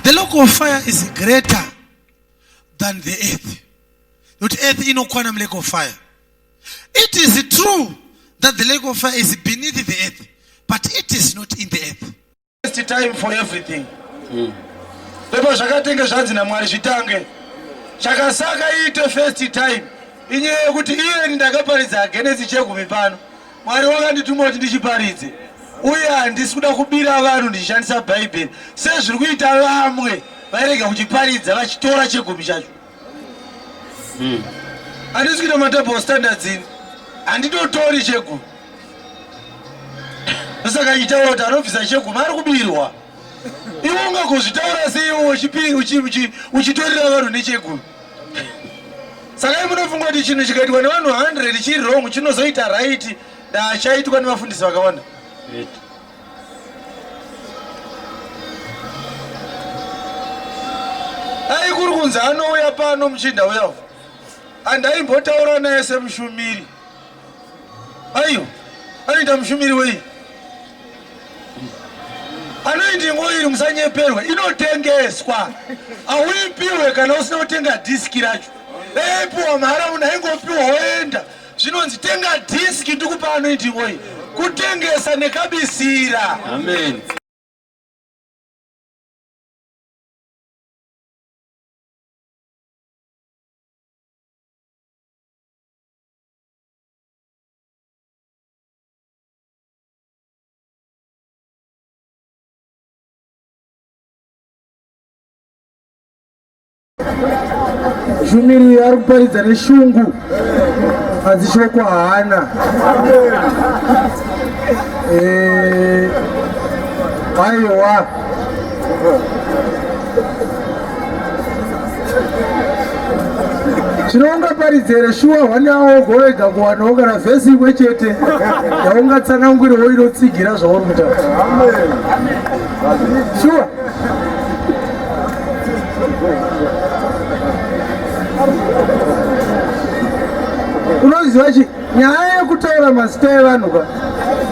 the lake of fire is greater than the earth. Not earth inokwana lake of fire. It is true that the lake of fire is beneath the earth, but it is not in the earth. First time for everything. Lepo shakatenga zvanzi naMwari zvitange. Shakasaka ite first time. Inyaya kuti iye ndakaparidza Genesis chegumi pano. Mwari wakandituma kuti ndichiparidze. Uye handisi kuda kubira vanhu ndichishandisa Bhaibheri. Sezviri kuita vamwe vairega kuchiparidza vachitora chegumi chacho. Handisi kuita madouble standards ini. Handitotori chegumi. Saka itaura kuti anobvisa chegumi ari kubirwa. Iwe ungakuzvitaura sei uchitorera vanhu nechegumi. Saka munofunga kuti chinhu chikaitwa nevanhu 100 chiri wrong chinozoita right chaitwa nevafundisi vakawanda. Ai kuri kunzi anouya pano muchinda uya andaimbotaura naye semushumiri. Aiyo anoita mushumiri wei anoiti ngoiri musanyeperwa inotengeswa auipiwe kana usina kutenga diski racho. Eipuwa mhara munhu aingopiwa woenda zvinonzi tenga diski ndikupa anoiti ngoi kutengesa nekabisira. Amen. Shumiri ari kuparidza neshungu hadzishoko haana. Aiwa chinoungaparidzere shuwa hwane aogowega kuwanawo kana vhesi imwe chete yaungatsananguriwo inotsigira zvauri kutaura. Shuwa unoziva chi nyaya yekutaura mazita evanhu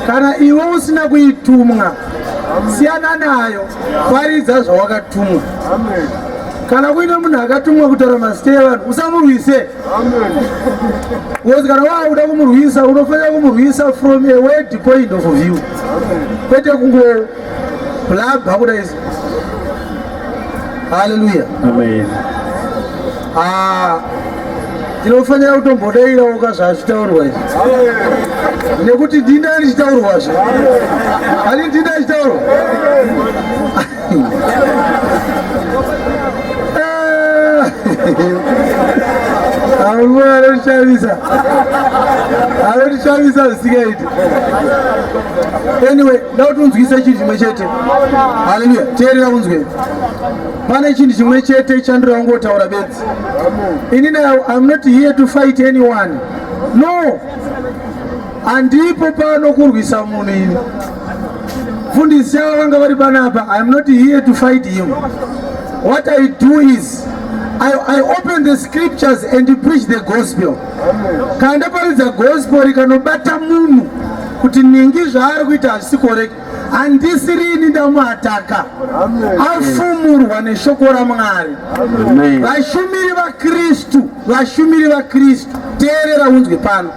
kana iwe usina kuitumwa siyana nayo, paridza zvawakatumwa. Kana kuine munhu akatumwa kutaura mazita evanhu usamurwise. Because kana wakuda kumurwisa unofanira kumurwisa from a word point of view, kwete kungo blabha kudai. Hallelujah. Amen. Tinofanira kutombodairawo kazvazvitaurwa izvi nekuti ndinani chitaurwazve. Ani ndina chitaurwa anotishamisa zvisingaiti. Anyway, ndautinzwisa chinhu chimwe chete. Haleluya. Teerera kunzwe. Pane chinhu chimwe chete chandinoda kungotaura bedzi. Inini I'm not here to fight anyone. No. Andipo pano kurwisa munhu ini. Fundisi yavo vanga vari panapa. I'm not here to fight him. What I do is I open the scriptures and preach the gospel. Kana ndaparidza gospel rikanobata munhu kuti ningi zvaari kuita hazvisi correct, handisiri ini ndamuataka, afumurwa neshoko raMwari. Vashumiri vaKristu, teerera unzwe pano.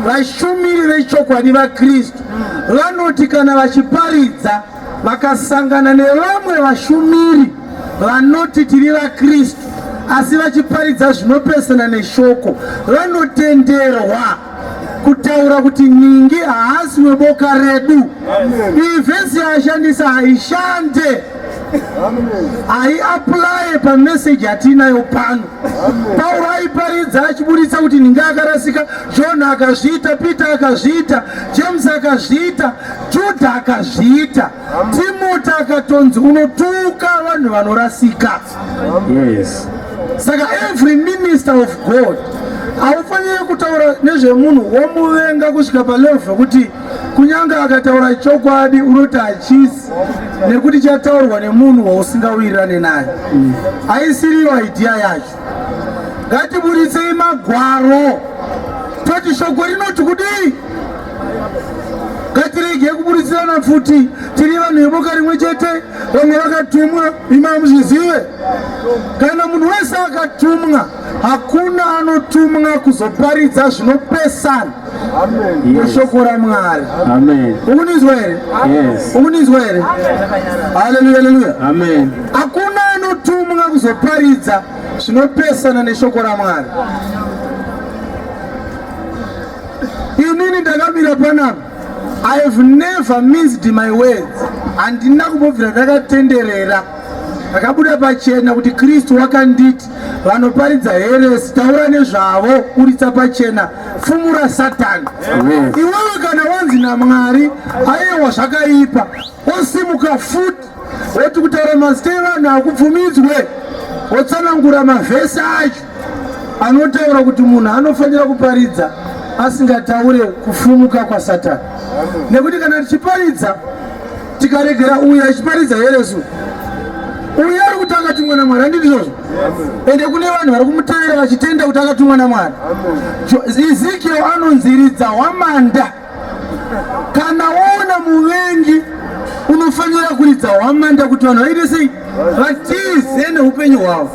Vashumiri vechokwadi vaKristu vanoti kana vachiparidza vakasangana nevamwe vashumiri vanoti tiri vaKristu asi vachiparidza zvinopesana neshoko, vanotenderwa kutaura kuti ningi haasi weboka redu. Iyi vhesi yaashandisa haishande, haiapply pameseji yatinayo pano. Pauro aiparidza achiburitsa kuti ningi akarasika, John akazviita, Peter akazviita, James akazviita, Judah akazviita, Timothy akatonzi unotuka vanhu vanorasika. Yes. Saka every minister of God haufaniri kutaura nezvemunhu womuvenga kusvika palevel kuti kunyanga akataura chokwadi unoti hachisi nekuti chataurwa nemunhu wausingawirirane naye. Haisiriyo idea yacho. Ngatiburitsei magwaro toti shoko rinoti kudii. Ngatirege kuburisirana futi. Tiri vanhu veboka rimwe chete, vamwe vakatumwa, imamuzvizive. Kana munhu wese akatumwa, hakuna anotumwa kuzoparidza zvinopesana neshoko raMwari. Ukunizwa here? Ukunizwa here? Haleluya, haleluya. Hakuna anotumwa kuzoparidza zvinopesana neshoko raMwari. Inini ndakamira panapa, I have never minced my words. Handina kumbobvira ndakatenderera. Akabuda pachena kuti Kristu wakanditi vanoparidza heresi, taura nezvavo, uritsa pachena, fumura Satani. Iwewe kana wanzi naMwari, aiwa zvakaipa, wosimuka futi, woti kutaura mazita evanhu hakubvumidzwe, wotsanangura mavhesi acho anotaura kuti munhu anofanira kuparidza asingataure kufumuka kwaSatani. Nekuti kana tichiparidza tikaregera uyo achiparidza heresi, uyo ari kuti akatumwa naMwari, handiti izvozvo? Ende kune vanhu vari kumutevera vachitenda kuti akatumwa naMwari. Ezekiel anonziridza hwamanda. Kana waona muvengi unofanira kuridza hwamanda kuti vanhu vaite sei? Vatize neupenyu hwavo.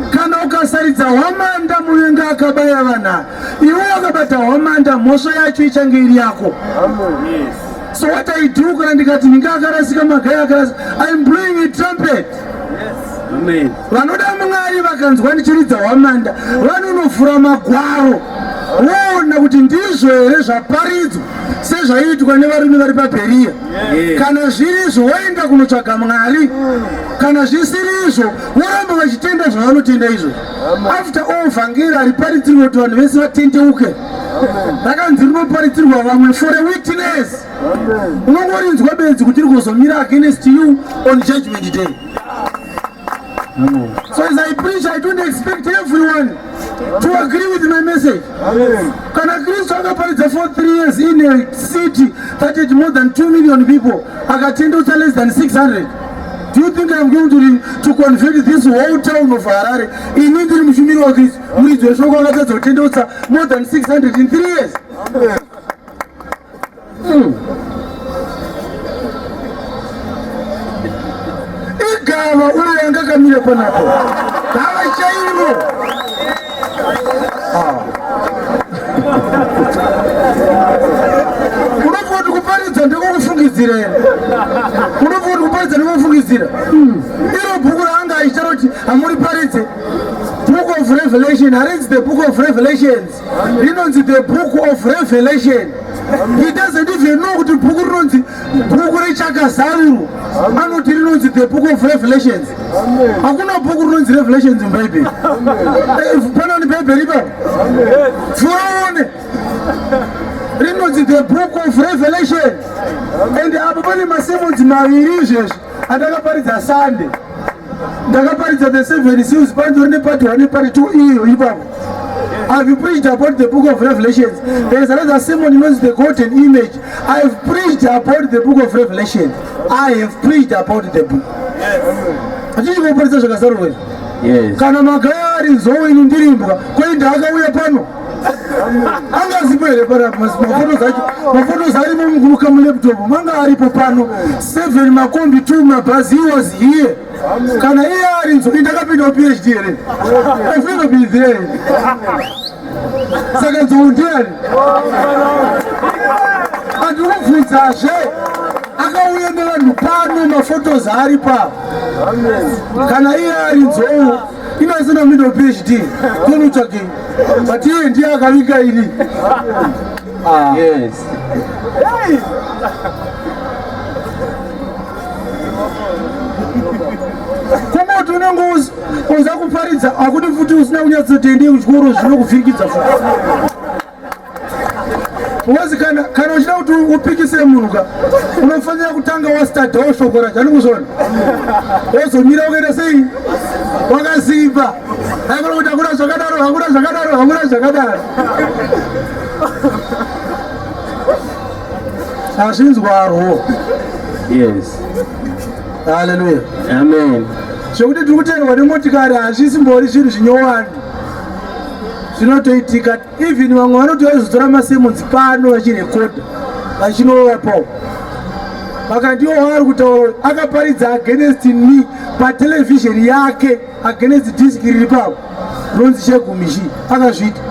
Kana ukasaridza hwamanda muvengi akabaya vanhu, iwe wakabata hwamanda, mhosva yacho ichange iri yako. So what I do kana ndikati ninga akarasika magaya akarasika, I am blowing a trumpet. Vanoda Mwari vakanzwa ndichiridza hwamanda, vanonofura magwaro voona kuti ndizvo here zvaparidzwa sezvaitwa nevarume vari paBheria. Kana zviri izvo voenda kunotsvaga Mwari, kana zvisiri izvo voramba vachitenda zvavanotenda izvo. After all vhangeri hariparidzirwa kuti vanhu vese vatendeuke, rakanzi rinoparidzirwa vamwe for a witness. Unongorinzwa bedzi kuti rigozomira against you on judgment day. So as I preach, I don't expect everyone to agree with my message. Kana Kristu akaparidza for 3 years in a city that had more than 2 million people, akatendeusa less than 600. Do you think I'm going to convert this whole town of Harare? Ini ndiri mushumiri waKristu, muridzi weshoko akatadza kutendeusa more than 600 in 3 years. Igama uyo yanga kamira panapo, gava chairo. Unofoti kuparidza ndikokufungidzira here? Unofoti kuparidza ndikokufungidzira? Iro bhuku raanga achicharo kuti hamuriparidze, Book of Revelation, harinzi the Book of Revelations, rinonzi the Book of Revelation. He doesn't even know kuti bhuku rinonzi bhuku rechakazaruro, anoti rinonzi the Book of Revelations. Hakuna bhuku rinonzi Revelations muBhaibheri. Pana neBhaibheri ipapo? Fuone rinonzi the Book of Revelation. And apo pane masemonzi maviri izvezvi andakaparidza Sunday. Ndakaparidza the 7 seals, panzori nepart 1 nepart 2 iyo ipapo. Have you preached about the Book of Revelations? There is another sermon known as the golden image. I have preached about the Book of Revelation. I have preached about the book. Achisi kuparidza zvakazarurwa. Kana magaya ari nzou ini ndirimbwa, kwenda akauya pano. Angazipo here panapa mafotos arimo muguruka mulaptop, manga aripo pano 7 makombi 2 mabhazi, he was here. Kana iye ari nzou ndakapinda PhD here. I've never been there. Saka nzou ndiani? Andikubvunzazve akauya nevanhu pano, mafotos ari papo. Kana iye ari nzou inasina middle PhD, tonutsvage, but iye ndiye akaviga ini. Kumoti unenge uza kuparidza, hakuti futi usina kunyatsotende kuchikoro zvinokuvhirikidza futi. Uwazi kana uchida kuti upikise munhu, unofanira kutanga wastadhawo shoko racho, handikuzvona? Wozomira ukaita sei? Wakasimba. Haikona kuti hakuna zvakadaro, hakuna zvakadaro, hakuna zvakadaro. Hazvinzwarwo. Hallelujah. Amen. Zvekuti tiri kutendwa nemotikari hazvisimbori zvinhu zvinyowani zvinotoitika. Even vamwe vanoti vaizotora masemonzi pano vachirekodha vachinovapawo. vakandiwo waari kutaura akaparidza against me patelevision yake against disk riri papo ronzi Chegumishi akazvita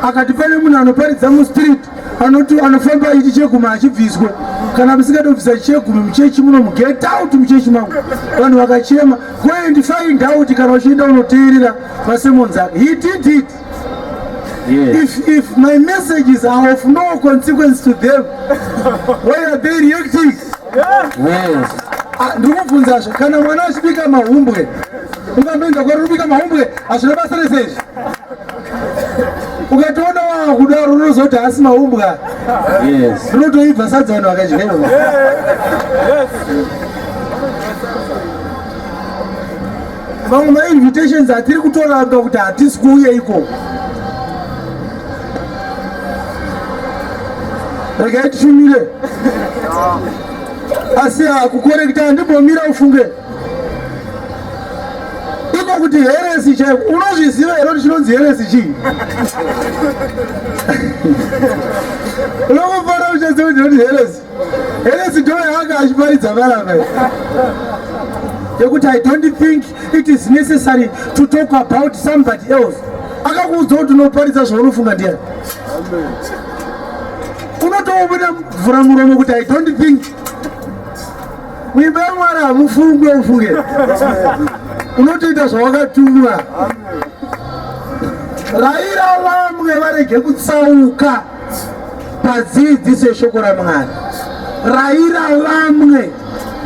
akati pane munhu anoparidza mustreet anoti anofamba aiti Chegumi achibviswe kana musingatobvisa Chegumi muchechi muno muget out muchechi mangu vanhu vakachema go and find out kana uchienda unoteerera masemons ake he did it. Yes. If my messages are of no consequence to them, why are they reacting? Yes. Ndikubvunzazve kana mwana achibika mahumbwe ungambenza kwari ubika mahumbwe hazvina basa resezvi ukatoona wakudaro unozoti hasi mahumbwe rinotoibva sadza vanhu vakadyiwa. Vamwe mainvitations atiri kutoranga kuti hatisi kuuya ikoko. Regai tishumire asi kukorekta ndibomira ufunge iko kuti heresi chaivo unozviziva here kuti chinonzi heresi chii unokufana uchaziva kuti heresi ndo yaanga achiparidza varava yekuti I don't think it is necessary to talk about somebody else. Akakuudza kuti unoparidza zvaunofunga ndiani unotoona mvura muromo kuti I don't think muimba yaMwari hamufungwe ufunge unotoita zvawakatumwa. Raira vamwe varege kutsauka padzidziso yeshoko raMwari. Raira vamwe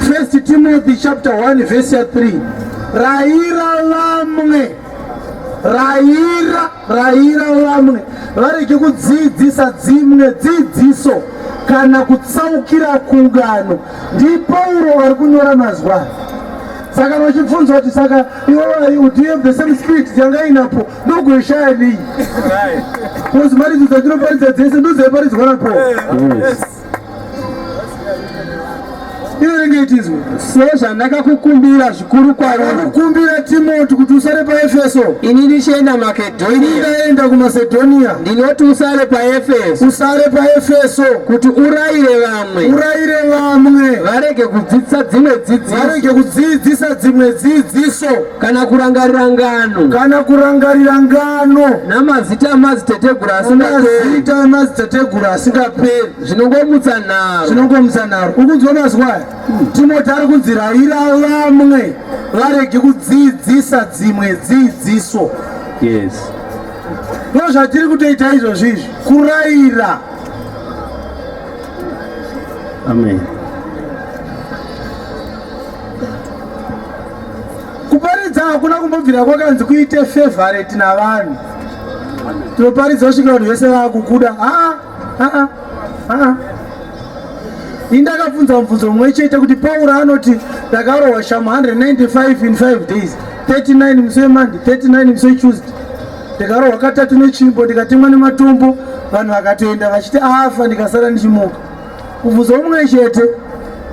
1 Timothy chapter 1 verse 3. Raira vamwe raira vamwe varege kudzidzisa dzimwe dzidziso kana kutsaukira kungano. NdiPauro ari kunyora mazwa. Saka vachibvunzwa kuti saka iwe do you have the same spirit yanga inapo ndogoishaya nei kuzi maridzo dzatinoparidza dzese ndodzaiparidza napo iverenge itizwe sezvandakakukumbira zvikuru kwarakukumbira Timoti kuti usare paEfeso. Ini ndichienda Makedhonia. Ndaenda kuMasedhonia. Ndinoti usare paEfeso. Usare paEfeso kuti urayire vamwe varege kudzidzisa dzimwe dzidziso kana kurangarira ngano namazita amadzitateguru asingaperi zvinongomutsa nharo. Ukunzwa mazwa Timoti ari kunzi raira vamwe varege kudzidzisa dzimwe dzidziso. Yes. Ndozvatiri kutoita izvozvizvi kurayira. Amen. Kuparidza hakuna kumbobvira kwakanzi kuite favorite navanhu. Tinoparidza kusvika vanhu vese vakukuda. Indakabvunza mubvunzo mumwe chete kuti Pauro anoti ndakarohwa shamu 195 in 5 days, 39 musi weMonday, 39 musi weTuesday. Ndikarohwa katatu nechimbo ndikatemwa nematombo vanhu vakatoenda vachiti afa ndikasara ndichimuka. Kubvunzo mumwe chete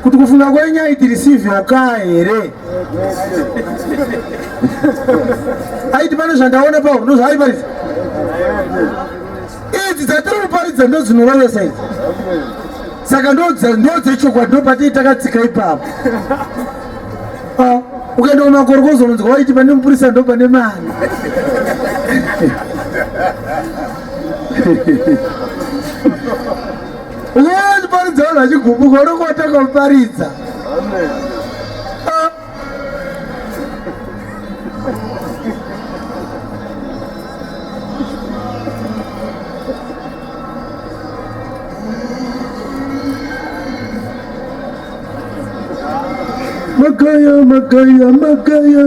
kuti kufunga kwenyu aitirisiivyoka here. Aiti pane zvandaona Pauro ndozvaaiparidza. Idzi dzatiri kuparidza ndodzinorovesa idzi. Saka ndodzechokwadi ndopati takatsika ipapo. Ukaenda kumakorokozo unonzwa waiti pane mupurisa ndo pane mani. Ukaparidza vanhu vachigumbuka unokwataka kuparidza.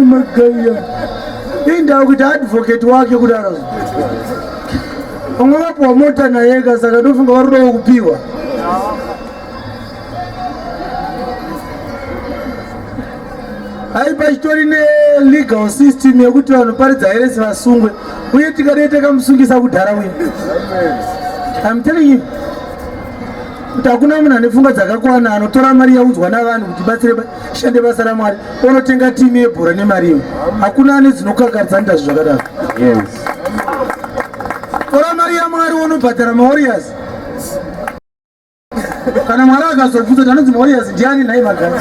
Magaya. Indawo kuti advocate wake kudaro. Umwe wapuwa mota nayega saka ndofunga warudo kupiwa. Aipa chitori legal system yekuti vanoparidza heresi vasungwe uye tikadete kamusungisa kudhara uye. I'm telling you. Kuti hakuna munhu ane pfungwa dzakakwana anotora mari yaudzwa navanhu kuti batsire shande basa raMwari onotenga timu yebhora nemari iyo. Hakuna ane dzinokakaridza ndazvo zvakadaro. Yes. Tora mari yaMwari unobhadhara maWarriors. kana mwari akazobvunza kuti anonzi Morias ndiani naye magana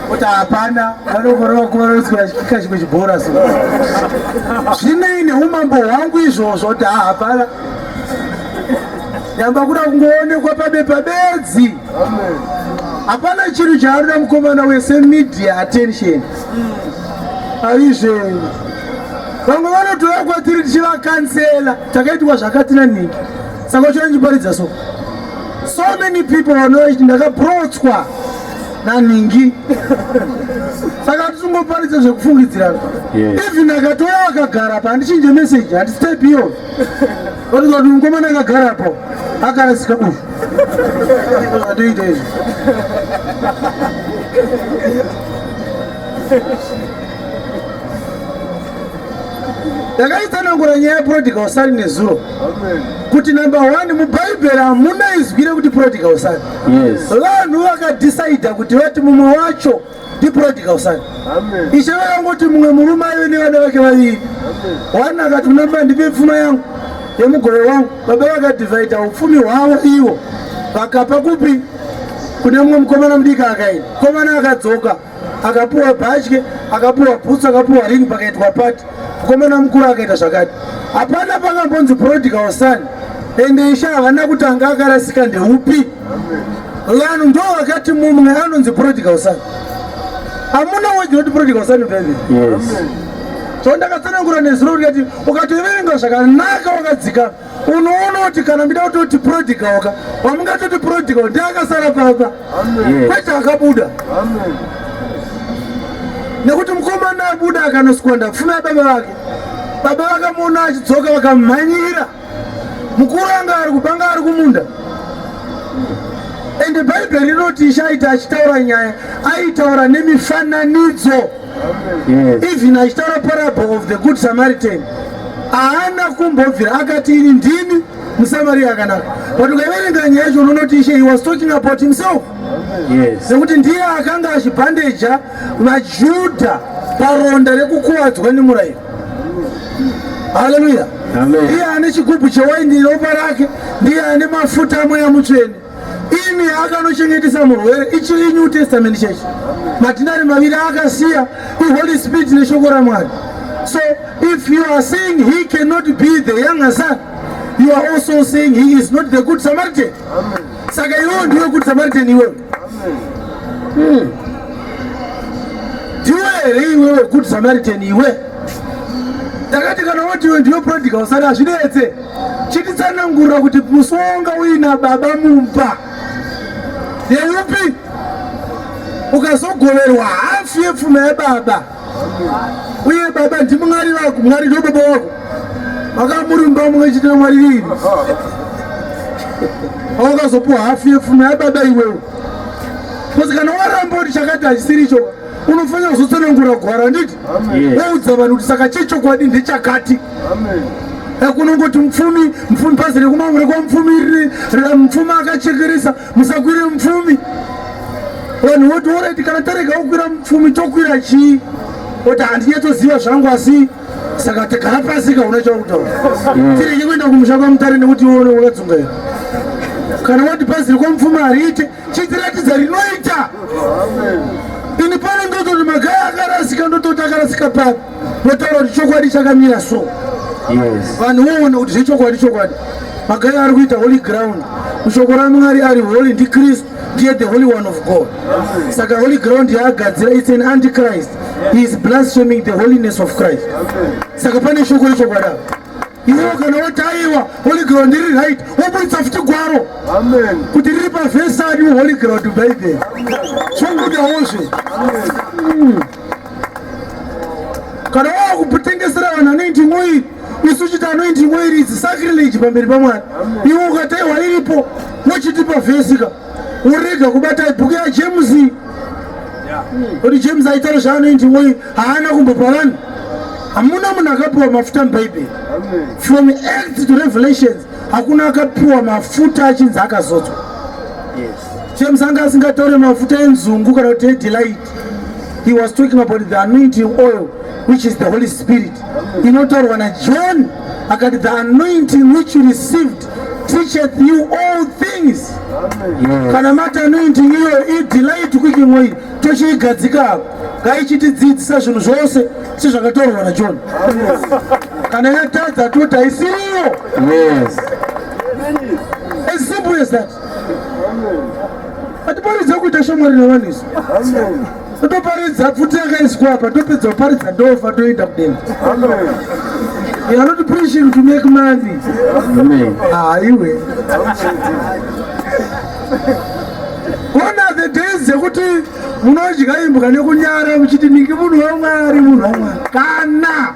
kuti hapana vanokorova kuvarotswa chikashikwe chibhora so zvinei neumambo hwangu izvozvo kuti hapana yamba kuda kungoonekwa pabepa bedzi hapana chinhu chaanoda mukomana wese media attention aizve vamwe vanotora kwatiri tichivakansela takaitwa zvakati naningi saka chonjiparidza so many people vanoiti ndakabrotswa naningi saka tisingoparidza zvekufungidzirana even akatoya akagara pa handichinje message handistepio otiza kuti mukomana akagarapo akarasika uzvu zvatoita izvi ndakaitsanangura nyaya yeprodigal son nezuro kuti number 1 mubhaibheri hamuna izwire kuti prodigal son vanhu vakadhisaidha kuti vati mumwe wacho ndiprodigal son ishe vakangoti mumwe murume aive nevana vake vaviri one akati kuna baba ndipe pfuma yangu yemugove wangu baba vakadhivhaidha upfumi hwavo ivo vakapa kupi kune mumwe mukomana mudiki akaenda mukomana akadzoka akapuwa bhatye akapuwa bhutsu akapuwa ringi pakaitwa pati mukomana mukuru akaita zvakati hapana pakambonzi prodigal son ende ishe havana kuti anga akarasika ndeupi vanhu ndo vakati mumwe anonzi prodigal son hamuna wedzira kuti prodigal son baby so ndakatsanangura nezuro rikati ukatoverenga zvakanaka wakadzika unoona kuti kana mbida kutoti prodigal ka wamungatoti prodigal ndiakasara papa kwete akabuda nekuti mukomana abuda akanoswanda pfuma yababa vake baba vakamuona achidzoka vakamhanyira mukuru anga ari kupanga ari kumunda ende bhaibheri rinoti ishe aita achitaura nyaya aitaura nemifananidzo even achitaura parable of the good Samaritan haana kumbobvira akati ini ndini muSamaria akanaka but ukaverenga nyaya yacho unonoti ishe he was talking about himself nekuti ndiye akanga achibhandeja vaJudha paronda rekukuwadzwa nemurayiro haleluya ndiye ane chigubhu chewaini ropa rake ndiye ane mafuta amweya mutsvene ini akanochengetesa murwere ichi iNew Testament chechi matinari maviri akasiya iHoly Spirit neshoko raMwari. So if you are saying he cannot be the younger son, you are also saying he is not the good Samaritan. Saka iwe ndiwe good Samaritan iwe. Ndiwe ere iwe good Samaritan iwe. Takati kana wati iwe ndiwe prodigal son azvinetse. Chititsanangura kuti musonga uina baba mumba. Yeupi ukazogoverwa hafu yepfuma yababa uye baba ndimwari wako mwari ndo baba wako makamurumba mumwe chitira mwari viri ukazopuwa hafu yepfuma yababa iwewe kozi kana waramba kuti chakati hachisiricho unofanira kuzotsanangura gwara nditi woudza vanhu kuti saka chechokwadi ndechakati kunongoti mupfumi pasi rekumamure kwamupfumi mupfumi akachekeresa musakwire mupfumi vanhu voti orati kana tarega kukwira mupfumi tokwira chii kuti handinyatsoziva zvangu asi saka tegara pasika una chaukutaura tirege kuenda kumusha kwamutare nekuti ione wakadzungaira kana wati pasi rekwamupfumi hariite chitiratidza rinoita ini pano ndototi magaya akarasika ndototi akarasika papi notaura kuti chokwadi chakamira so vanhu voona kuti zvechokwadi chokwadi magaya ari kuita holy ground mushoko raMwari ari holy ndiKristu ndiye the holy one of God. Saka holy ground yaagadzira it's an antichrist. He is blaspheming the holiness of Christ. Saka pane shoko rechokwadi iwe kana wataiwa holy ground iri right wobudisa futi gwaro kuti riri pavhesi ari holy ground baibheri chongudawozve kana wakutengesera vanhu anoiti mwiri isu chiti anoiti mwiri idzi sacrilege pamberi paMwari iwe ukataiwa iripo wochitipa vhesika urega kubata bhuku yaJames kuti James aitaura zvaanoiti mwiri haana kumbopa vanhu hamuna munhu akapiwa mafuta mubhaibheri from Acts to Revelations hakuna akapiwa mafuta achinzi akazodzwa James anga asingataure mafuta enzungu kana kuti edelight. He was talking about the anointing oil which is the Holy Spirit. Inotaurwa naJohn akati the anointing which you received teacheth you all things. Kana mati anointing iyo idelight kwikimwe tochigadzika ngaichitidzidzisa zvinhu zvose sezvakatorwa naJohn. Kana yatadza toti haisiriyo. Yes. As simple as that. Atiparidza kuita shamwari navanhu isu. Totoparidza pfuti yakaiswa apa topedza kuparidza ndofa toenda kudenga. You are not preaching to make money. Amen. Iwe. One of the days dzekuti munodya imbwa nekunyara muchiti niki munhu waMwari, munhu waMwari. Kana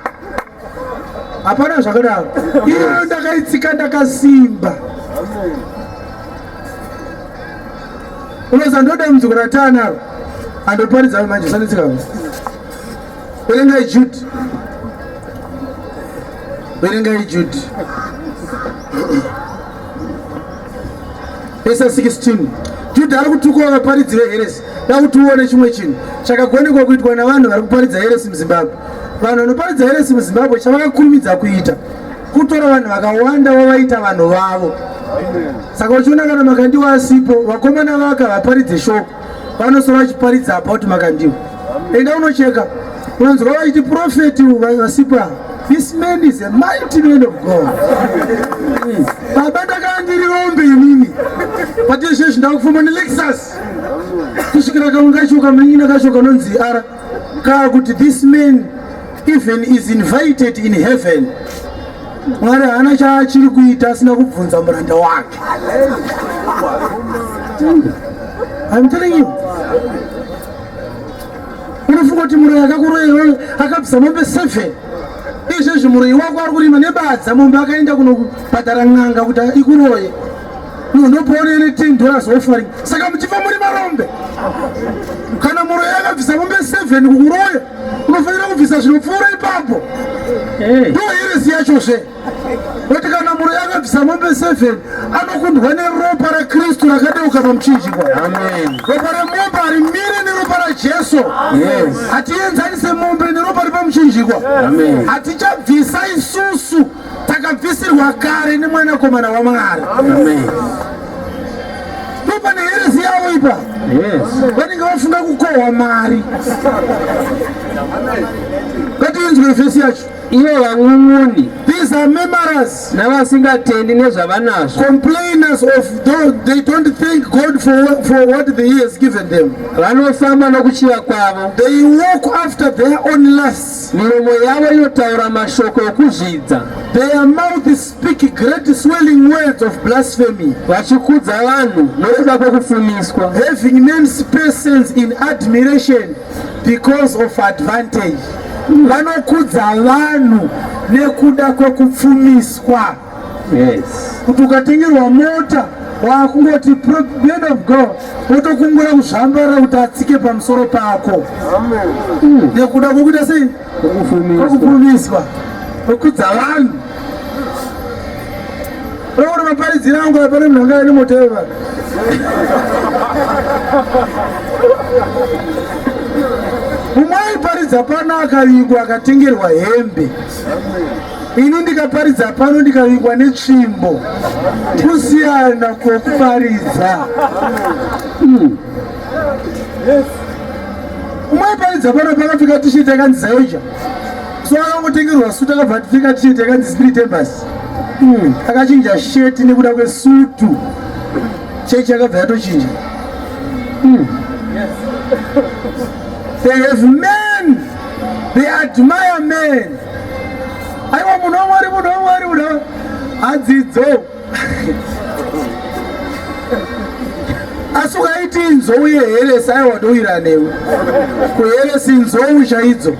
hapana zvakadaro. Iyo ndakaitsika ndakasimba. Unoza ndoda muzukuru atanaro andoparidza manje sanitsika. Verengai Jude. Verengai Jude. Verse 16. Jude ari kutuka vaparidzire heresi. Dakuti uone chimwe chinhu chakagonekwa kuitwa navanhu vari kuparidza heresi muZimbabwe. Vanhu vanoparidza heresi muZimbabwe chavakakurumidza kuita kutora vanhu vakawanda vavaita vanhu vavo. Saka uchiona kana makandiwo asipo vakomana vaka vaparidze shoko vanosora vachiparidza about makandiwo. Enda unocheka unonzwa vaiti profeti vasipa. This man is a mighty man of God. Baba ndakandiri rombe inini. Pati sheshe ndakufuma ne Lexus. Kusvikira kaungashoka munyina kashoka nonzi ara. Ka kuti this man even is invited in heaven. Mwari hana chaachiri kuita asina kubvunza muranda wake. I'm telling you. Unofunga kuti muranda akakuroya akabvisa mombe 7. Izvezvi muroyi wako ari kurima nebadza mombe akaenda kunobhadhara n'anga kuti ikuroye. Unopoona ine $10 offering. Saka muchifa muri marombe. Kana muroyi akabvisa mombe 7 kukuroya unofanira kubvisa zvinopfuura ipapo. Ndo heresi yachozve. Kuti kana muroyi akabvisa mombe 7 anokundwa neropa raKristu rakadeuka pamuchinjikwa. Amen. Ropa remombe harimire neropa raJesu. Yes. Hatienzanise mombe neropa ripamuchinjikwa. Amen. Hatichabvisa isusu takabvisirwa kare nemwanakomana waMwari. Amen. Ndipo neheresi yavo ipa. Yes. Vanenge vafunga kukohwa mari. Ngatiinzwe vhesi yacho. Ivo vang'ung'uni These are memorers, navasingatendi nezvavanazvo, complainers of those they don't thank God for what He has given them. vanofamba nokuchiva kwavo, They walk after their own lusts. miromo yavo inotaura mashoko okuzvidza, Their mouths speak great swelling words of blasphemy, vachikudza vanhu nokuda kwokupfumiswa, having men's persons in admiration because of advantage. Vanokudza vanhu nekuda kwekupfumiswa. Yes. Kuti ukatengerwa mota wakungoti man of God wotokungura kuzvambara kuti atsike pamusoro pako. Nekuda kwokuita sei? Kwekupfumiswa. Kwekudza vanhu. Uri maparidzira angu apane munhu anga ane mota yeva. Mumwe aiparidza pano akavingwa akatengerwa hembe. Ini ndikaparidza pano ndikavingwa netsvimbo. Kusiyana kwokuparidza. Mumwe aiparidza pano pakapfeka tisheti yakanzi Zaoja. So akangotengerwa sutu akabva atipfeka tisheti yakanzi Spirit Embassy. Akachinja sheti nekuda kwesutu. Chechi yakabva yatochinja. They have men. They admire men. Aiwa munhu waMwari. Adzidzo. Asi ukaiti nzou yeheresi aiwa ndoira newe. Kuheresi nzou chaidzo.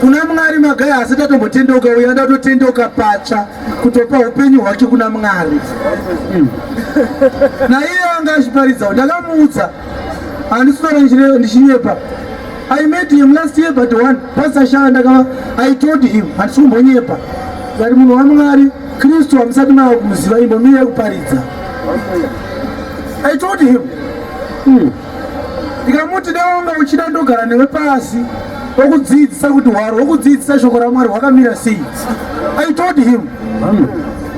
Kuna Mwari magaya asati atombotendeuka uya ndatotendeuka patsva kutopa upenyu hwake kuna Mwari. Naiye anga achiparidza ndakamuudza handisora ndichinyepa. I met him last year but one Pastor Shah I told him handisi kumbonyepa ngati munhu waMwari Kristu hamusati mava kumuziva imbomire kuparidza. I told him ndikamuti neunga uchida ndogara newe pasi wokudzidzisa kuti hwaro wokudzidzisa shoko raMwari hwakamira sei. I told him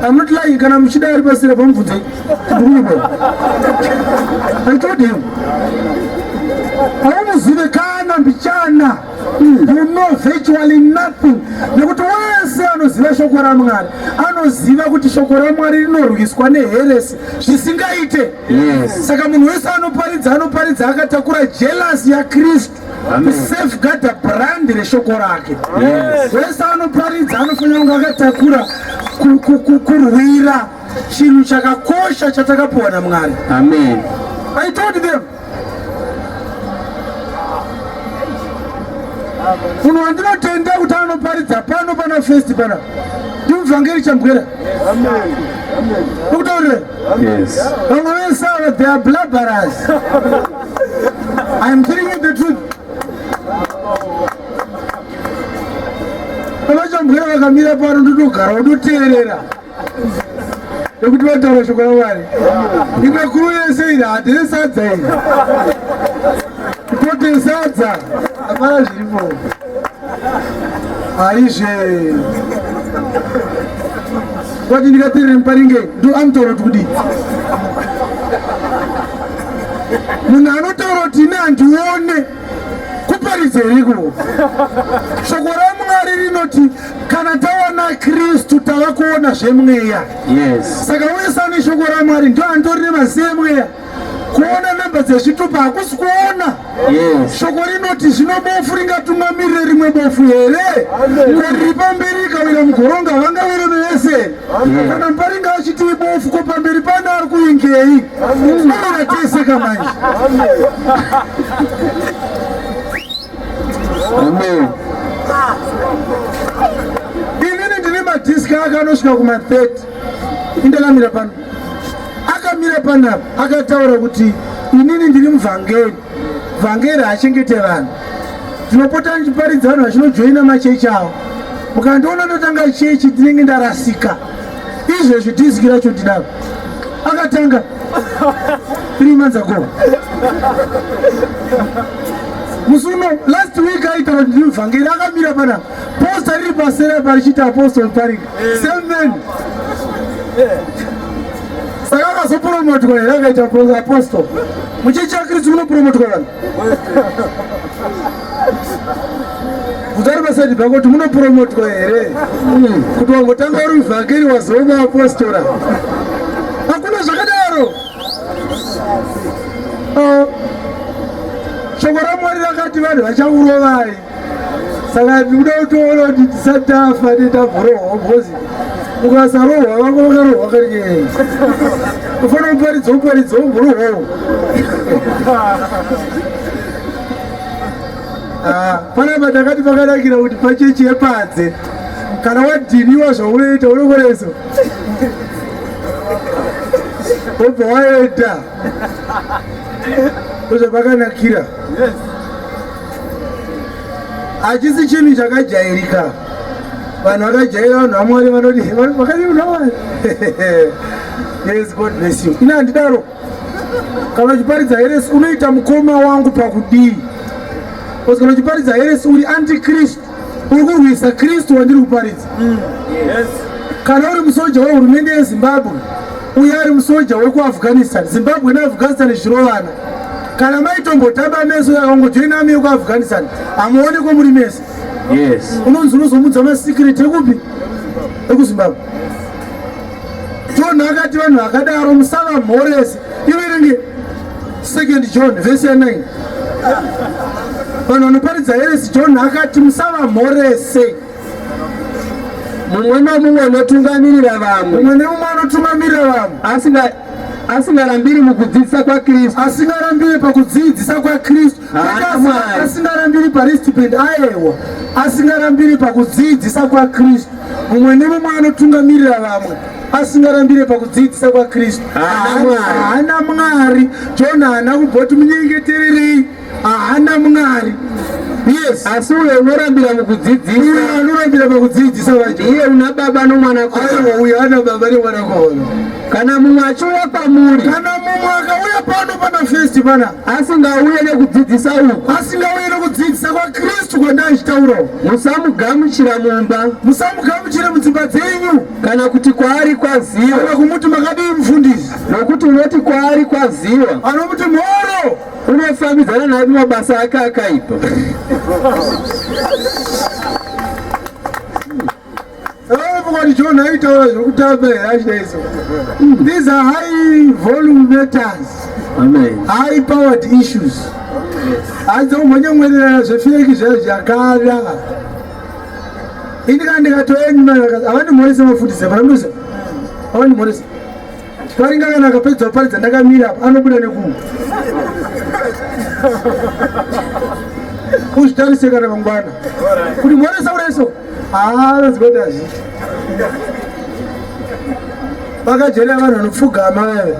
I'm not lying. Kana muchida ari pasira pamubvunza I told him haumuzive kana mbichana you know virtually nothing nekuti wese anoziva shoko raMwari anoziva kuti shoko raMwari rinorwiswa neheresi zvisingaite. Saka munhu wese anoparidza akatakura jealousy yaKristu kusafeguarda brand reshoko rake. Wese anoparidza anofanira kunge akatakura kurwira chinhu chakakosha chatakapiwa naMwari. Amen. I told them munhu wandinotenda kuti anoparidza pano pana first pana ndimuvhangeri chambwera ukutaurire vamwe vese ava they are blabberers. I am telling you the truth. Vanachambwera vakamira pano ndotogara unoteerera nekuti vataura shoko raMwari. Imwe kuru yese iri hatine sadza iri tote sadza hapana zviripo haizve kwati ndikateerere muparinge ndo anotaura kuti kudii. Munhu anotaura kuti ine handione kuparidza iriko. Shoko raMwari rinoti kana tawana Kristu tava kuona zvemweya. Saka wese ane shoko raMwari ndo andorine maziye mweya. Kuona namba dzezvitupa hakusi kuona. Shoko rinoti zvino bofu ringatungamirire rimwe bofu here? Riri pamberi ikawira mugoronga vangawire nevese. Kana muparinga achiti ibofu ko pamberi pano ari kuingei anorateseka manje. Inini ndine madhiski akanosvika kuma30 indakamira pano. Akamira panapa akataura kuti inini ndiri muvhangeri. Vhangeri hachengete vanhu. Ndinopota ndichiparidza vanhu vachinojoina machechi avo. Mukandiona ndotanga chechi ndinenge ndarasika. Izvezvi dhiski racho ndinavo. Akatanga 3 months ago. Musuno last week aitaura kuti ndiri muvhangeri akamira panapa. Posta riri pasera parichiti apostle paringa. Same man. Saka akazopromotwa here akaita apostle. Muchechi yaKristu munopromotwa vanhu. Kutari pasati pako kuti munopromotwa here kuti wangotanga uri muvhangeri wazova apostora. Hakuna zvakadaro. Shoko raMwari rakati vanhu vachaurovai. Saka ndikuda kutoona kuti tisatafa ndetavhurohwa because ukasarohwa vako vakarohwa kari ufanira kuparidza umburuhwawo. Panapa takati pakanakira kuti pachechi yepadze kana wadhiniwa zvaunoita unokoreso wobva waenda ndozvapakanakira. Hachisi chinhu chakajairika. Vanhu vakajaira vanhu vaMwari vanoti vakadii Mwari. Yes, God bless you. Ina handidaro. Kana uchiparidza heresi unoita mukoma wangu pakudii. Kana uchiparidza heresi uri antikristu. Uri kurwisa Kristu wandiri kuparidza. Kana uri musoja wehurumende yeZimbabwe uye ari musoja wekuAfghanistan. Zimbabwe neAfghanistan zvirovana. Kana maitombotamba meso yakangojoina amiyo kuAfghanistan hamuonekwa muri mese. Unonzi unozomudza masikireti ekupi? EkuZimbabwe. John akati vanhu vakadaro musava mhoresi. Iverenge 2 John verse 9. Vanhu vanoparidza heresi John akati musava mhoresi. Mumwe namumwe anotungamirira vamwe. Mumwe nemumwe anotungamirira vamwe. Asingarambiri mukudzidzisa kwaKristu. Asingarambiri pakudzidzisa kwaKristu. Asingarambiri paristipend ayewa. Asingarambiri pakudzidzisa kwaKristu. Mumwe nemumwe anotungamirira vamwe. Asingarambiri pakudzidzisa kwaKristu. Haana Mwari. John haana kubvoti munyengetererei. Haana Mwari. Yes. Asi uyo unorambira mukudzidzisa. Uyo anorambira mukudzidzisa vacho. Iye una baba nomwanakomana. Aiwa, uyo ana baba nemwanakomana. Kana mumwe achiuya pamuri. Kana mumwe akauya pano pana festi pana. Asingauye nekudzidzisa uku. Asingauye nekudzidzisa kwaKristu kwandachitaura. Musamugamuchira mumba. Musamugamuchira mudzimba dzenyu. Kana kuti kwaari kwaziwa. Kana kumuti makadii mufundisi. Nokuti unoti kwaari kwaziwa. Anomuti mhoro. Unofambidzana naye mabasa ake akaipa. John aitaura zvokutamba here. These are high volume matters. Amen. High powered issues. Asi umhanyamwerera zvefeki zvakada. Ini kana ndikatoenda avandimhoresa mafundisi parandoza. Avandimhoresa. Twaringa kana akapedza kuparidza ndakamira apa anobuda nekumwe. Uzvitarise kana mangwana. Kuti mhoresa ureso. Zvikoti hazviti. Vakajera vanhu vanopfugama veve.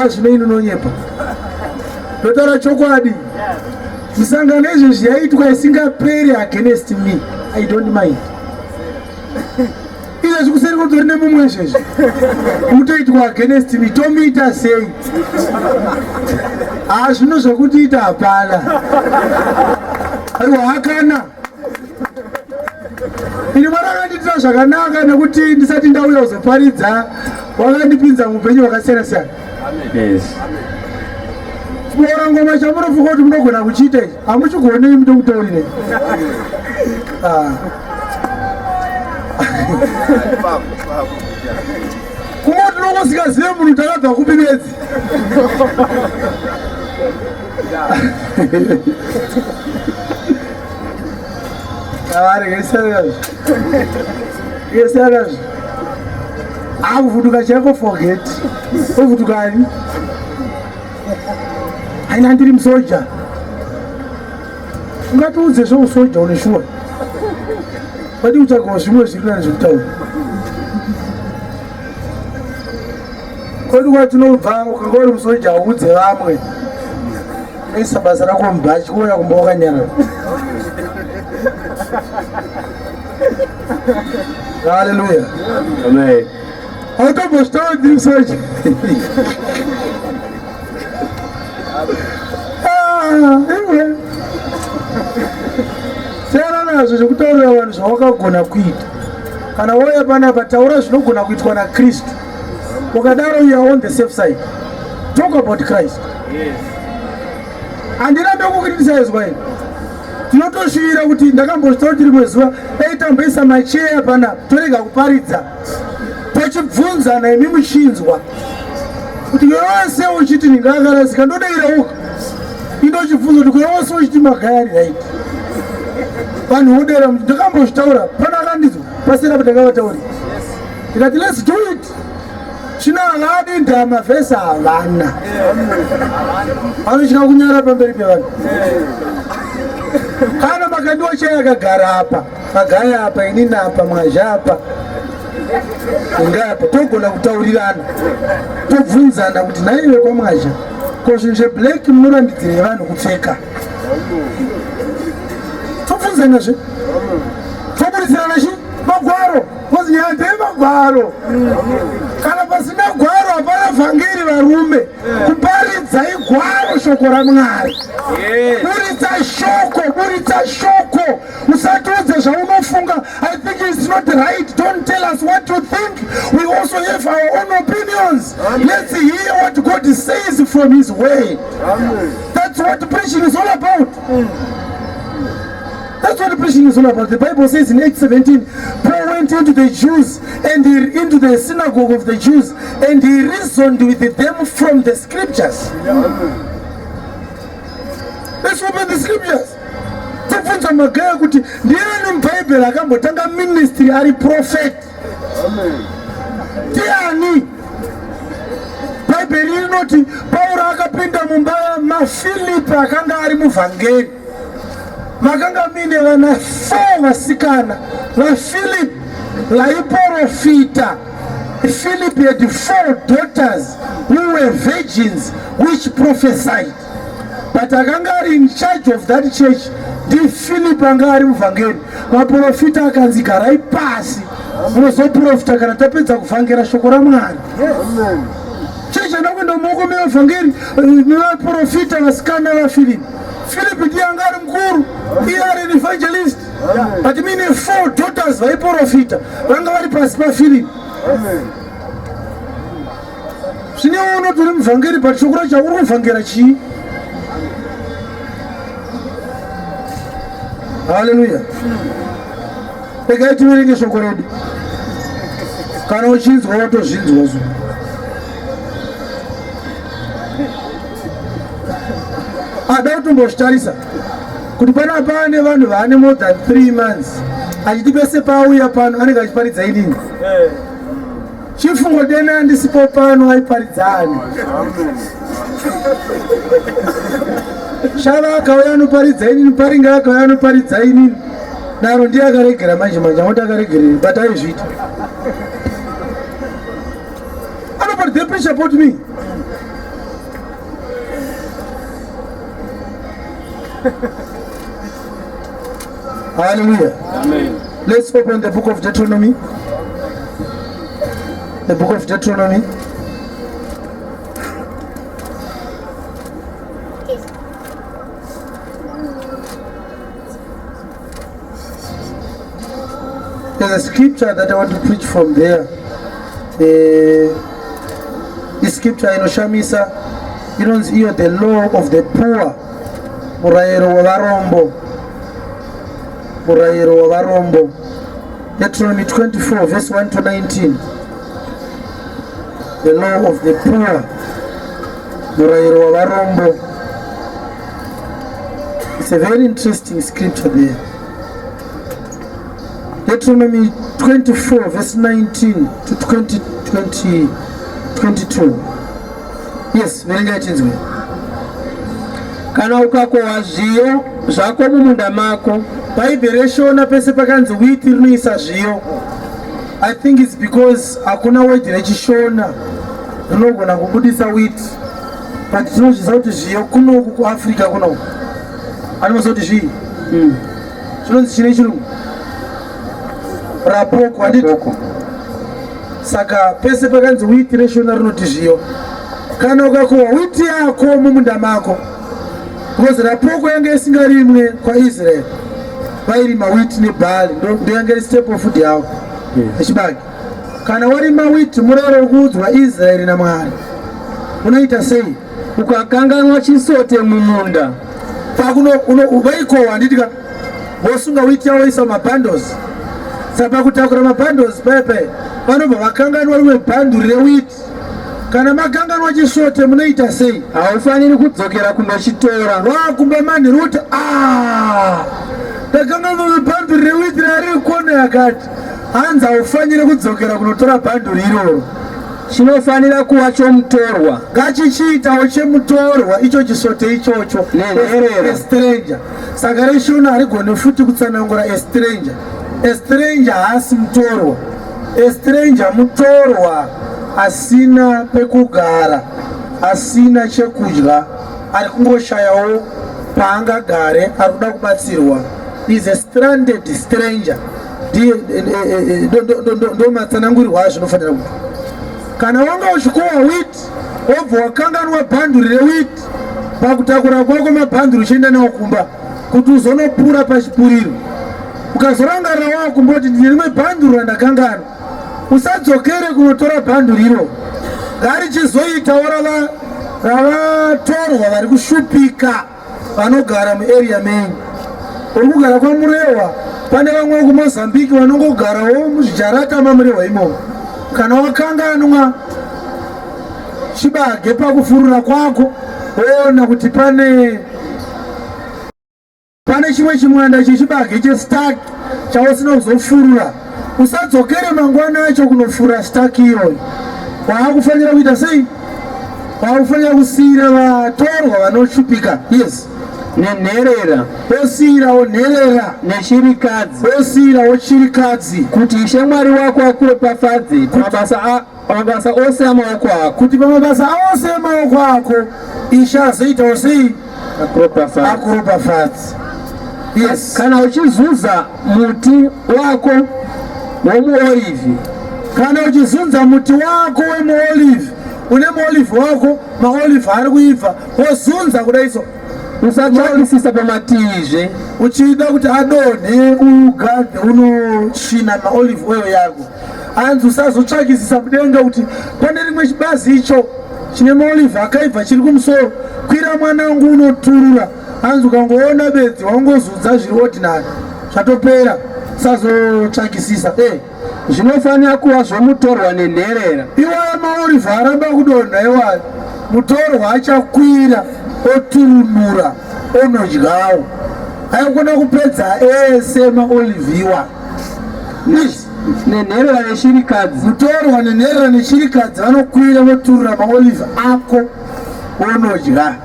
Zvino inononyepa. Ndotaura chokwadi. Misangano izvezvi yaitwa isingaperi against me. I don't mind. Izvezvi kuseri kutori nemumwe izvezvi. Mutoitwa against me. Tomuita sei? Zvino zvokutiita hapana. Aiwa hakana. Ini mwarakanditira zvakanaka nekuti ndisati ndauya kuzoparidza wakandipinza mupenyu wakasiyana-siyana. Yes. Kuora ngoma chamunofunga kuti munogona kuchiita ichi hamuchigonei mutokutaurire. Kumoti nokosikazive munhu takabva kupi bedzi. Ngesarazvo akuvutuka chako forget ovutukani haina ndiri musoja ungatiudze zvousoja uneshuwa padi kutsvagawo zvimwe zviri nani zvekutaura kwedu kwatinobva ukanga uri musoja audze vamwe unoisa basa rako mubhachi kuuya kumba wakanyarara. Hallelujah. Amen. Autobostar ndiri musoja. Siyana nazvo zvekutaurira vanhu zvawakagona kuita. Kana wauya panapa taura zvinogona kuitwa naKristu. Ukadaro you are on the safe side. Talk about Christ. Yes. Handirambe kukritisizwa ini. Tinotoshuvira kuti ndakambozvitaura kuti rimwe zuva daitamboisa macheya panapa torega kuparidza. Tochibvunzana imi muchinzwa. Kuti yose uchiti ndingakarasika ndodairauka. Indochibvunza kuti yose uchiti magari right. Vanhu vodera ndakambozvitaura pana akandizwa pasina kuti ndakavatauri. Ndikati let's do it. China havadi ndama vhesi havana. Vanochika kunyara pamberi pevanhu. Kana makandiwa chaya akagara apa, magaya apa, inini apa, mwaja apa, ingapa, togona kutaurirana, tobvunzana kuti naiwe kwamwaja, ko zvinhu zveblack munorambidzire vanhu kupfeka. Tobvunzana zve, toburisirana chi magwaro, kozi nyaya ndemagwaro. Kana pasina gwaro hapana vhangeri varume, kuparidzai gwaro shoko raMwari. Buritsa shoko. Usatiudze zvaunofunga. I think it's not right. Don't tell us what you think. We also have our own opinions. Let's hear what God says from His word. That's what preaching is all about. That's what preaching is all about. The Bible says in 8:17, Paul went into the Jews and into the synagogue of the Jews, and he reasoned with them from the scriptures. Let's open the scriptures. Tobvunza magaya kuti ndiani muBhaibheri akambotanga ministry ari prophet. Ndiani? Bhaibheri rinoti Pauro akapinda mumba maFilipi akanga ari muvhangeri. Makanga mine vana 4 vasikana vaFilipi vaiprofita. Philip had 4 daughters who were virgins which prophesied. but akanga ari in charge of that church ndiPhilip anga ari muvhangeri. Vaprofita akanzi garai pasi munozoprofita kana tapedza kuvhangera shoko raMwari. Chechi anakuenda mumaoko mevhangeri nevaprofita vasikana vaPhilip. Philip ndiye anga ari mukuru, iye ari evangelist, but mine 4 daughters vaiprofita vanga vari pasi paPhilip. Zvinewo unotori muvhangeri, but shoko racho uri kuvhangera chii? Hallelujah. Regai tiverenge shoko redu. Kana uchinzwa watozvinzwa zvo. Ada kutombozvitarisa kuti pana pane vanhu vane more than 3 months achiti pese pauya pano anenge achiparidza inini. Chifungo dena andisipo pano aiparidzani. Shava akauya anoparidza inini, Paringa akauya anoparidza inini. Naro ndiye akaregera manje angoti akaregerera, but aizvita. Anoparidza preach about me. Hallelujah. Amen. Let's open the book of Deuteronomy. The book of Deuteronomy. There's a scripture that I want to preach from there. This scripture inoshamisa inonzi iyo the law of the poor, murayiro wavarombo, murayiro wavarombo. Deuteronomy 24 verse 1 to 19. The law of the poor, murayiro wavarombo. It's a very interesting scripture there. Deuteronomy 24 verse 19 to 22. Yes, verenga ichinzwe. Kana ukakohwa zviyo zvako mumunda mako. Bhaibheri reshona pese pakanzi wheat rinoisa zviyo. I think it's because hakuna word rechishona rinogona kubudisa wheat. But tinozviziva kuti zviyo kunoku kuAfrica kunoku. Anoziva kuti zvii? Zvinonzi chine chirungu? Rapoko, handiti? Saka pese pakanzi wheat reshona rinoti zviyo. Kana ukakohwa wheat yako mumunda mako, because rapoko yange isingarimwe kwaIsrael, vairima wheat nebhari, ndo yange iri staple food yavo yechibage. Kana warima wheat murayiro wekuudzwa Israeri naMwari, unoita sei? Ukakanganwa chisote mumunda, vaikohwa handitika vosunga wheat yavo isa mabundles. Saka pakutakura mabundles paipai vanobva vakanganwa rimwe bhanduru rewheat. Kana makanganwa chisote munoita sei? haufaniri kudzokera kundochitora. Vakumba manhiri kuti ndakanganwa bhanduru rewheat rari kona yakati, hanzi haufaniri kudzokera kunotora bhanduru iroro. Chinofanira kuva chomutorwa. Ngachichiitawo chemutorwa icho chisote ichocho, estranger. Saka reshona harigoni futi kutsanangura estranger. Estranger haasi mutorwa. Estranger mutorwa asina pekugara, asina chekudya, ari kungoshayawo paangagare, ari kuda kubatsirwa. Is a stranded stranger. Ndo matsanangurirwa zvinofanira kuti. Kana wanga uchikohwa wheat, wobva wakanganwa bhanduru rewheat, pakutakura kwako mabhanduru uchienda nawo kumba kuti uzonopura pachipuriro. Ukazorangarira wakumboti ndine rimwe bhanduru randakanganwa, usadzokere kunotora bhanduru iro. Ngarichizoitawo ravatorwa vari kushupika vanogara muarea menyu. Uri kugara kwaMurehwa, pane vamwe kuMozambique vanongogarawo muzvijarata maMurehwa imomo. Kana wakanganwa chibage pakufurura kwako, woona kuti pane chimwe chimwanda chechibage chestaki chausina kuzofurura, usadzokere mangwana acho kunofura staki iyoyo. Waakufanira kuita sei? Waakufanira kusiyira vatorwa vanoshupika. Yes. Nenherera, wosiyirawo nherera, nechirikadzi, wosiyirawo chirikadzi, kuti Ishe Mwari wako akuropafadze pamabasa ose amaoko ako. Kuti pamabasa ose amaoko ako Ishe azoitawo sei? acropafads. Yes. Kana uchizunza muti wako womuolive, Kana uchizunza muti wako wemuolive, une muolive wako maolive ari kuibva wozunza kudaiso, usachakisisa pamatizve uchida kuti adonhe ugadhe unochina maolive oil yako. Anzi usazotsvakisisa mudenga kuti pane rimwe chibazi icho chine maolive akaibva chiri kumusoro, kwira mwanangu unoturura. Anzi ukangoona bedzi wangozudza zviri ordinary zvatopera, usazotsvakisisa. zvinofanira kuva zvomutorwa nenherera. Iwaya maolive aramba kudonha, iwaya mutorwa achakwira oturunura onodyawo, aikona kupedza ese maolive iwa. Nenherera neshirikadzi, mutorwa nenherera neshirikadzi vanokwira voturura maolive ako onodya.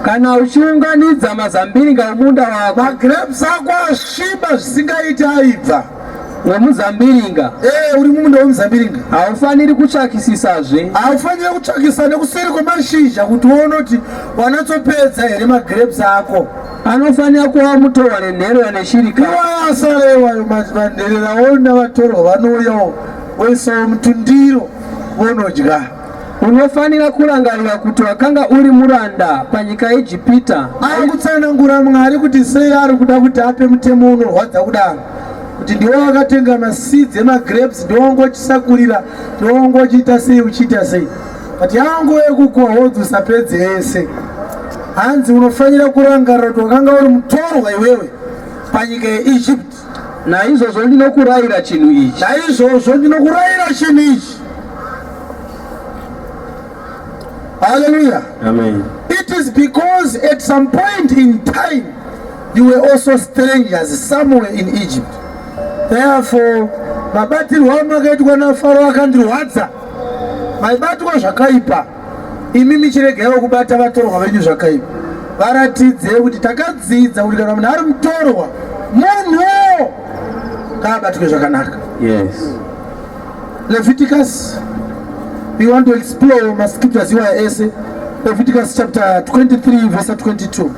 Kana uchiunganidza mazambiringa emunda wako, magrapes ako asviba zvisingaiti aibva wemuzambiringa, uri mumunda wemuzambiringa, haufaniri kutsvakisisazve. haufaniri kutsvakisa nekuseri kwemashizha kuti uone kuti wanatsopedza here magrapes ako. Anofanira kuva mutorwa nenherera neshirikadzi. Iwaya asarewayo manherera ona vatorwa vanouyawo voisawo mutundiro vonodya. Unofanira kurangarira kuti wakanga uri muranda panyika yeIjipita. Ari kutsanangura Mwari kuti sei ari kuda kuti ape mutemo unorwadza kudaro, kuti ndiwo wakatenga maseeds emagrapes, ndiwo wangochisakurira, ndiwo wangochiita sei uchiita sei, kuti yango yekukohwa wodzusapedze ese. Hanzi unofanira kurangarira kuti wakanga uri mutorwa iwewe panyika yeIjipti. Naizvozvo ndinokurayira chinhu ichi. Naizvozvo ndinokurayira chinhu ichi. Hallelujah. Amen. It is because at some point in time you were also strangers somewhere in Egypt. Therefore, mabatirwa amakaitwa naFaro akandirwadza, maibatwa zvakaipa, imi michiregawo kubata vatorwa venyu zvakaipa. Varatidze kuti takadzidza kuti kana munhu ari mutorwa munhuwo ngaabatwe zvakanaka. Yes. Leviticus, we want to explore my scriptures here essay. Leviticus chapter 23 verse 22.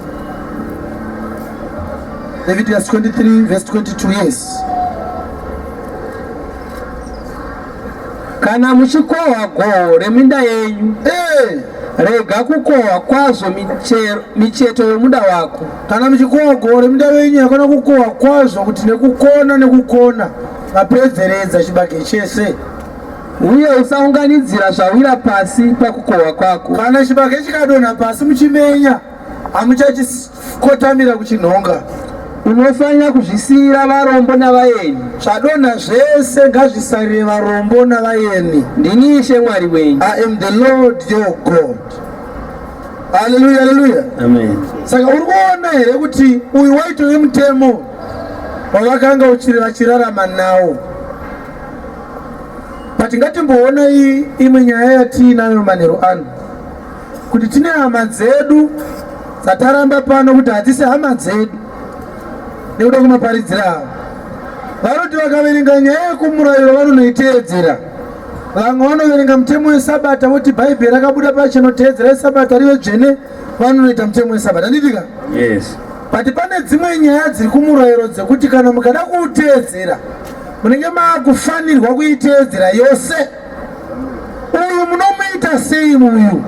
Leviticus 23 verse 22. Yes. Kana muchikohwa gohwo reminda yenyu, rega kukohwa kwazvo micheto yomunda wako. Kana muchikohwa gohwo reminda yenyu hakuna kukohwa kwazvo kuti nekukona vapedzeredza chibage chese. Uye usaunganidzira zvawira pasi pakukohwa kwako. Kana chibage chikadonha pasi muchimenya, hamuchachikotamira kuchinhonga. Unofanira kuzvisiyira varombo navaeni. Zvadonha zvese ngazvisarire varombo navaeni. Ndini Ishe Mwari wenyu. I am the Lord your God. Hallelujah, hallelujah. Amen. Saka uri kuona here kuti uyu waitove mutemo wavakanga vachirarama nawo. But ngatimboona imwe nyaya yatiinayo manheru ano, kuti tine hama dzedu dzataramba pano kuti hadzisi hama dzedu nekuda kumaparidzira avo. Vanoti vakaverenga nyaya yekumurayiro vanonoiteedzera. Vamwe vanoverenga mutemo wesabata voti bhaibheri rakabuda pachinoteedzera esabata rive dzvene, vanonoita mutemo wesabata. Handitika? Yes. But pane dzimwe nyaya dziri kumurayiro dzekuti kana mukada kuuteedzera munenge maakufanirwa kuiteedzera yose. Uyu munomuita sei uyu?